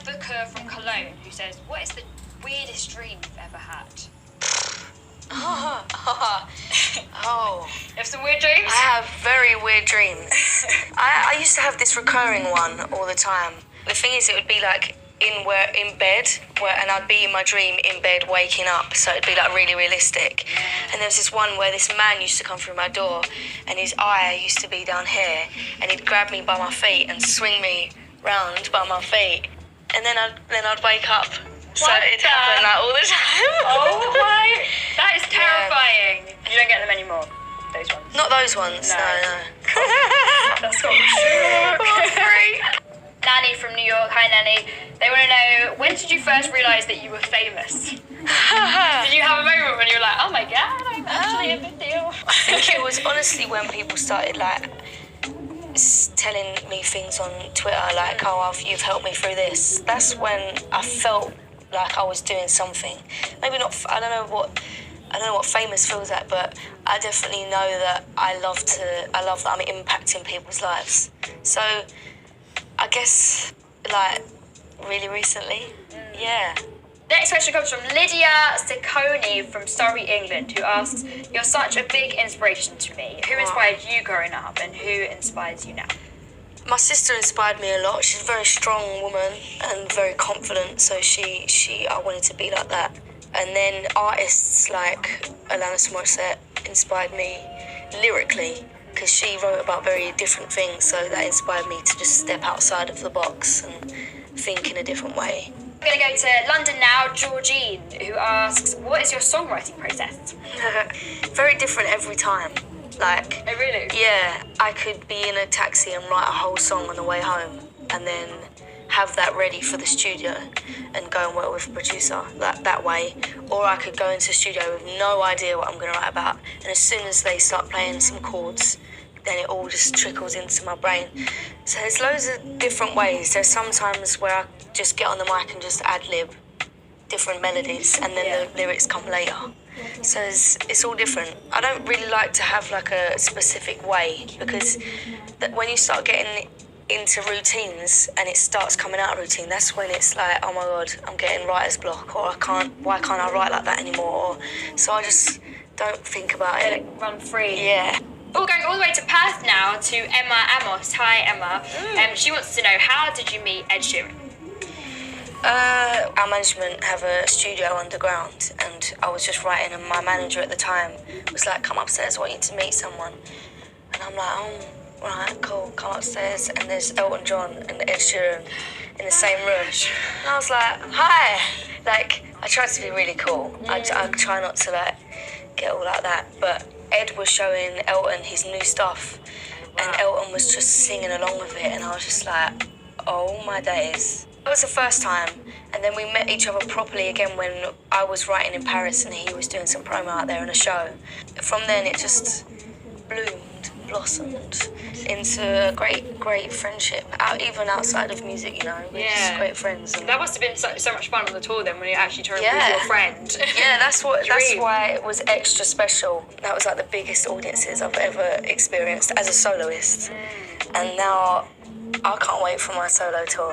Booker from Cologne, who says, what is the weirdest dream you've ever had? Oh. You have some weird dreams? I have very weird dreams. I used to have this recurring one all the time. The thing is, it would be like in bed, and I'd be in my dream in bed waking up, so it'd be like really realistic. And there was this one where this man used to come through my door, and his eye used to be down here, and he'd grab me by my feet and swing me round by my feet, and then I'd wake up. So it'd happen like all the time. Oh my, that is terrifying. Yeah. You don't get them anymore, those ones? Not those ones, no. That's so freak. Nanny from New York, hi Nanny. They want to know, when did you first realise that you were famous? Did you have a moment when you were like, oh my god, I'm actually a big deal? I think it was honestly when people started like telling me things on Twitter, like, oh, you've helped me through this. That's when I felt like I was doing something. Maybe not, I don't know what famous feels like, but I definitely know that I love that I'm impacting people's lives. So I guess, like, really recently, yeah. Next question comes from Lydia Ciccone from Surrey, England, who asks, you're such a big inspiration to me. Who inspired you growing up and who inspires you now? My sister inspired me a lot. She's a very strong woman and very confident, so I wanted to be like that. And then artists like Alanis Morissette inspired me lyrically, because she wrote about very different things, so that inspired me to just step outside of the box and think in a different way. We're going to go to London now, Georgine, who asks, what is your songwriting process? Very different every time. Like, oh really? Yeah, I could be in a taxi and write a whole song on the way home and then have that ready for the studio and go and work with a producer that way. Or I could go into the studio with no idea what I'm going to write about, and as soon as they start playing some chords, then it all just trickles into my brain. So there's loads of different ways. There's some times where I just get on the mic and just ad-lib different melodies, and then the lyrics come later. So it's all different. I don't really like to have like a specific way, because when you start getting into routines and it starts coming out of routine, that's when it's like, oh my god, I'm getting writer's block, or why can't I write like that anymore? So I just don't think about it. Let it run free. Yeah. We're going all the way to Perth now to Emma Amos. Hi Emma. She wants to know, how did you meet Ed Sheeran? Our management have a studio underground, and I was just writing, and my manager at the time was like, come upstairs, I want you to meet someone. And I'm like, oh, right, cool, come upstairs, and there's Elton John and Ed Sheeran in the same room. And I was like, hi. Like, I try to be really cool. I try not to like get all like that, but Ed was showing Elton his new stuff, and Elton was just singing along with it, and I was just like, oh my days. It was the first time, and then we met each other properly again when I was writing in Paris and he was doing some promo out there in a show. From then it just blossomed into a great friendship, even outside of music, you know. We're just great friends. That must have been so much fun on the tour then, when you actually toured with your friend. Yeah, that's why it was extra special. That was like the biggest audiences I've ever experienced as a soloist. And now I can't wait for my solo tour.